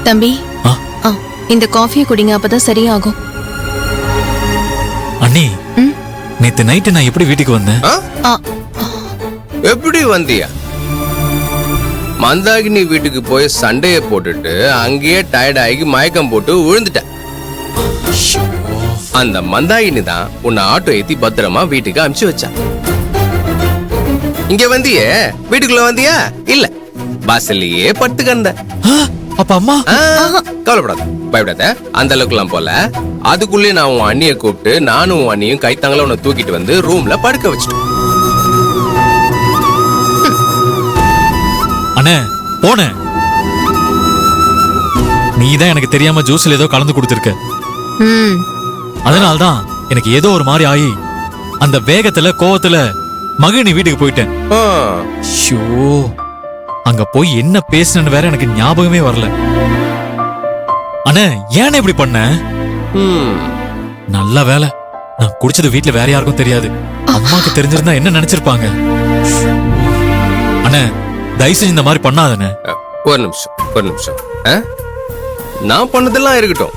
தம்பி ஆ? இந்த காஃபியை குடிங்க, அப்பதான் சரியாகும். அண்ணி, நேத்து நைட்டு நான் எப்படி வீட்டுக்கு வந்தேன்? ஆ, எப்படி வந்தியா? மந்தாகினி வீட்டுக்கு போய் சண்டைய போட்டுட்டு அங்கேயே டயர்ட் ஆகி மயக்கம் போட்டு விழுந்துட்ட. அந்த மந்தாகினி தான் உன்னை ஆட்டோ ஏத்தி பத்திரமா வீட்டுக்கு அனுப்பிச்சு வச்சா. இங்க வந்தியே, வீட்டுக்குள்ள வந்தியா? இல்ல, வாசல்லையே படுத்து கிடந்த. அப்ப அம்மா? கவலைப்படாத, பயப்படாத, அந்த அளவுக்கு எல்லாம் போல. அதுக்குள்ளே நான் உன் அண்ணியை கூப்பிட்டு நானும் உன் அண்ணியும் கைத்தாங்கள உன்னை தூக்கிட்டு வந்து ரூம்ல படுக்க வச்சிட்டோம். அண்ணே, போன நீதான் எனக்கு தெரியாம ஜூஸ்ல ஏதோ கலந்து கொடுத்திருக்க. அதனால்தான் எனக்கு ஏதோ ஒரு மாதிரி ஆகி அந்த வேகத்துல கோவத்துல மகிழி வீட்டுக்கு போயிட்டேன். ஷோ, அங்க போய் என்ன பேசணும்னு வேற எனக்கு ஞாபகமே வரல. அண்ணே, ஏன் இப்படி பண்ண? நல்ல வேலை நான் குடிச்சது வீட்டுல வேற யாருக்கும் தெரியாது. அம்மாக்கு தெரிஞ்சிருந்தா என்ன நினைச்சிருப்பாங்க? அண்ணே, தயவு செஞ்சு இந்த மாதிரி பண்ணாதண்ணே. ஒரு நிமிஷம். நான் பண்ணதெல்லாம் இருக்கட்டும்.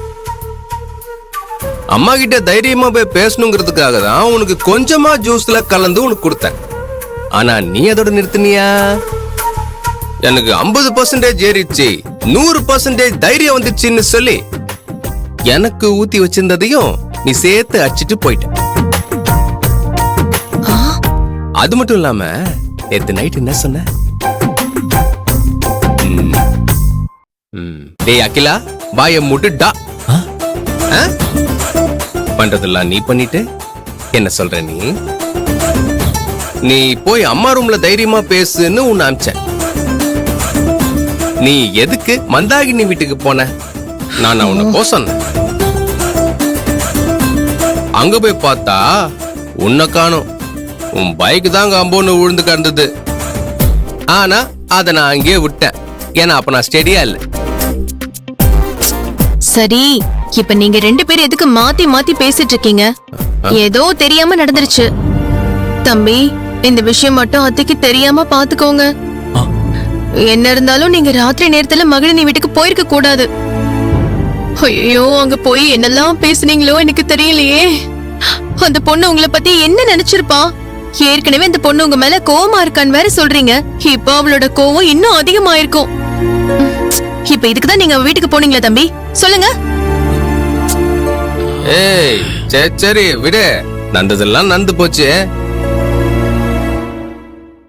அம்மா கிட்ட தைரியமா போய் பேசணுங்கிறதுக்காக தான் உனக்கு கொஞ்சமா ஜூஸ்ல கலந்து உனக்கு கொடுத்தேன். ஆனா நீ அதோட நிறுத்தினியா? எனக்கு 50% ஏறிச்சு, 100% தைரியம் வந்துச்சுன்னு சொல்லி எனக்கு ஊத்தி வச்சிருந்ததையும் நீ சேர்த்து அடிச்சிட்டு போயிட்ட. அது மட்டும் இல்லாம நேத்து நைட் என்ன சொன்ன? டேய் அகிலா, வாய மூடுடா. பண்றதெல்லாம் நீ பண்ணிட்டு என்ன சொல்ற? நீ போய் அம்மா ரூம்ல தைரியமா பேசுன்னு உன்னை அனுப்பிச்சேன். நீ எதுக்கு மந்தாகினி வீட்டுக்கு போன? நான் உன்னை போ சொன்னேன். அங்க போய் பார்த்தா உன்னை காணோம். உன் பைக் தான் அம்போன்னு விழுந்து கிடந்தது. ஆனா அத நான் அங்கேயே விட்டேன். ஏன்னா அப்ப நான் ஸ்டெடியா இல்ல. சரி, இப்ப நீங்க 2 பேரும் எதுக்கு மாத்தி மாத்தி பேசிட்டு இருக்கீங்க? ஏதோ தெரியாம நடந்துருச்சு. தம்பி, இந்த விஷயம் மட்டும் அத்தைக்கு தெரியாம பாத்துக்கோங்க. என்ன இருந்தாலும் நீங்க ராத்திரி நேரத்துல மகிழினி வீட்டுக்கு போயிருக்க கூடாது. ஐயோ, அங்க போய் என்னெல்லாம் பேசுனீங்களோ எனக்கு தெரியலையே. அந்த பொண்ணு உங்களை பத்தி என்ன நினைச்சிருப்பா? ஏற்கனவே அந்த பொண்ணு உங்க மேல கோவமா இருக்கான்னு வேற சொல்றீங்க. இப்ப அவளோட கோவம் இன்னும் அதிகமாயிருக்கும். இப்ப இதுக்குதான் நீங்க வீட்டுக்கு போனீங்களா தம்பி? சொல்லுங்க. ஏய், சரி விடு, நந்ததெல்லாம் நந்து போச்சு.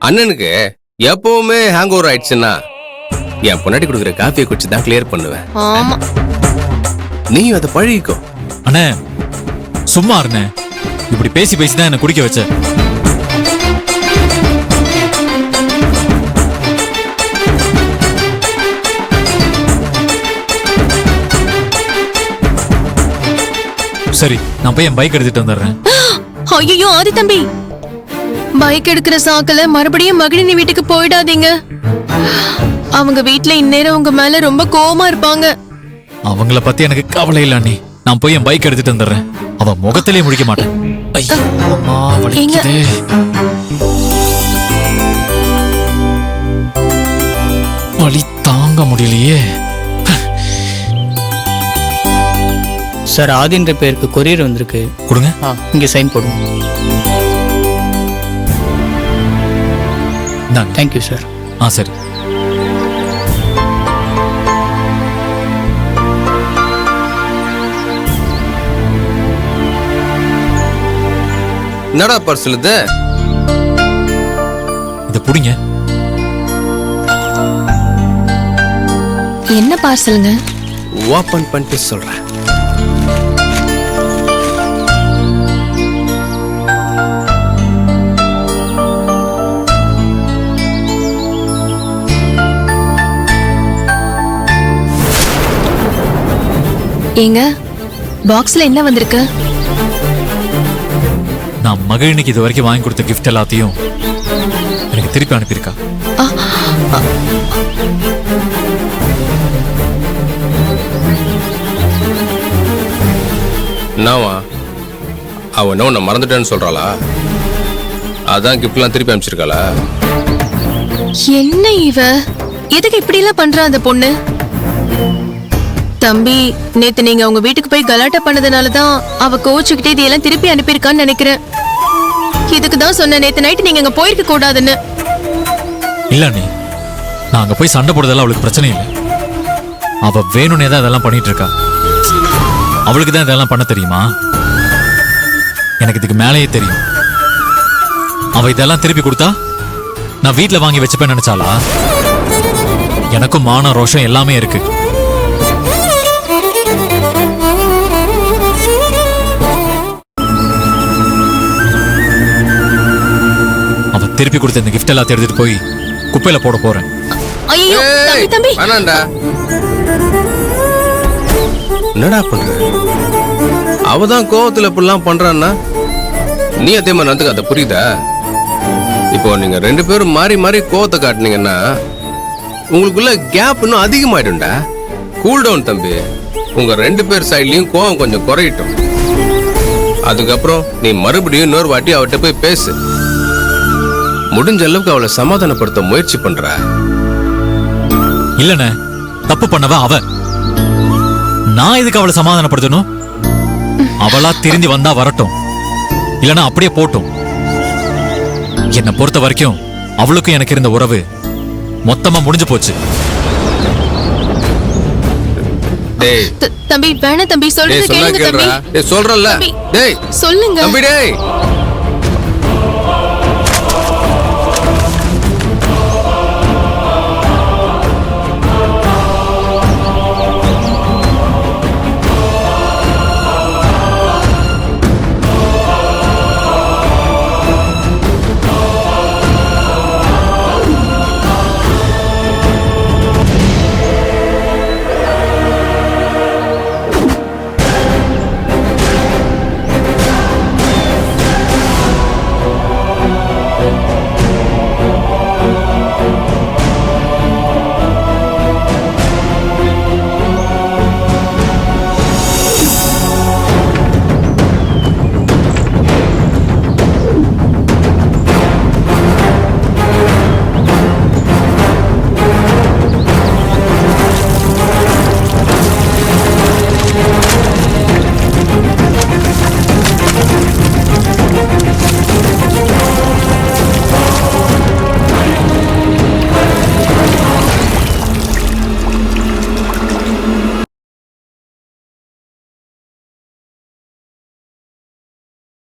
அண்ணனுக்கு எப்பவுமே ஹேங் ஓவர் ஆயிடுச்சுன்னா என் பொன்னாடி கொடுக்குற காஃபியை குடிச்சு தான் கிளியர் பண்ணுவேன். ஆமா, நீயும் அதை பழகிக்கோ. அண்ணே, சும்மா இருண்ணே. இப்படி பேசி பேசிதான் என்ன குடிக்க வச்ச. சரி, நான் போய் என் பைக் எடுத்துட்டு வந்துடுறேன். ஐயோ ஆதி தம்பி, பைக் எடுக்கிற சாக்கல மறுபடியும் மகிழினி வீட்டுக்கு போயிடாதீங்க. அவங்க வீட்டுல இந்நேரம் உங்க மேல ரொம்ப கோவமா இருப்பாங்க. அவங்கள பத்தி எனக்கு கவலை இல்ல அண்ணி. நான் போய் என் பைக் எடுத்துட்டு வந்துடுறேன். அவ முகத்திலே முடிக்க மாட்டேன். ஐயோ, அம்மா வலிக்குதே. வலி தாங்க முடியலையே. சார், ஆதின்ற பேருக்கு கொரியர் வந்திருக்கு. கொடுங்க. இங்க சைன் போடுங்க. Thank you sir. சரி. என்னடா பார்சல் இது? இத புடிங்க. என்ன பார்சலுங்க? ஓபன் பண்ணிட்டு சொல்றேன். ஏங்க, பாக்ஸ்ல என்ன வந்திருக்கு? நான் மகிழினிக்கு இது வரைக்கும் வாங்கி கொடுத்த கிஃப்ட் எல்லாத்தையும் எனக்கு திருப்பி அனுப்பியிருக்கா. என்னவா? அவன் என்ன உன்னை மறந்துட்டேன்னு சொல்றாளா? அதான் கிஃப்ட்லாம் திருப்பி அனுப்பிச்சிருக்காளா? என்ன இவ? எதுக்கு இப்படி எல்லாம் பண்றா அந்த பொண்ணு? தம்பி, நேத்து நீங்க உங்க வீட்டுக்கு போய் கலாட்டா பண்ணதுனாலதான் அவ கோச்சுக்கிட்டே இதெல்லாம் திருப்பி அனுப்பியிருக்கான்னு நினைக்கிறேன். இதுக்கு தான் சொன்ன நேத்து நைட்டு நீங்க அங்க போயிருக்க கூடாதுன்னு. இல்ல நீ, நான் அங்க போய் சண்டை போடுறதெல்லாம் அவளுக்கு பிரச்சனை இல்லை. அவ வேணும்னே தான் இதெல்லாம் பண்ணிட்டு இருக்கா. அவளுக்கு தான் இதெல்லாம் பண்ண தெரியுமா? எனக்கு இதுக்கு மேலேயே தெரியும். அவ இதெல்லாம் திருப்பி கொடுத்தா நான் வீட்டுல வாங்கி வச்சுப்பேன்னு நினைச்சாளா? எனக்கும் மான ரோஷம் எல்லாமே இருக்கு. அவ திருப்பி கொடுத்த இந்த கிஃப்ட் எல்லாம் எடுத்துட்டு போய் குப்பையில போட போறேன். ஐயோ தம்பி தம்பி, வேணாண்டா. என்னடா பண்ற? அவதான் கோவத்துல இப்படிலாம் பண்றான்னா நீ அதே மாதிரி நடந்துக்காத, புரியுதா? இப்போ நீங்க 2 பேரும் மாறி மாறி கோவத்தை காட்டுனீங்கன்னா உங்களுக்குள்ள கேப் இன்னும் அதிகமாயிடும்டா. கூல் டவுன் தம்பி. உங்க 2 பேர் சைட்லயும் கோவம் கொஞ்சம் குறையட்டும். அதுக்கப்புறம் நீ மறுபடியும் இன்னொரு வாட்டி அவட்ட போய் பேசு. முடிஞ்ச அளவுக்கு அவளை சமாதானப்படுத்த முயற்சி பண்ற. இல்லண்ணே, தப்பு பண்ணவ அவ. நான் இதுக்கு அவளை சமாதானப்படுத்தணும்? அவளா திருந்தி வந்தா வரட்டும், இல்லனா அப்படியே போட்டும். என்னை பொறுத்த வரைக்கும் அவளுக்கும் எனக்கு இருந்த உறவு மொத்தமா முடிஞ்சு போச்சு. டேய் தம்பி வேணா தம்பி, சொல்றது சொன்னா கேளுங்க கேளுடா. தம்பி. டேய் சொல்றல்ல. தம்பி, டேய் சொல்லுங்க தம்பி டேய்.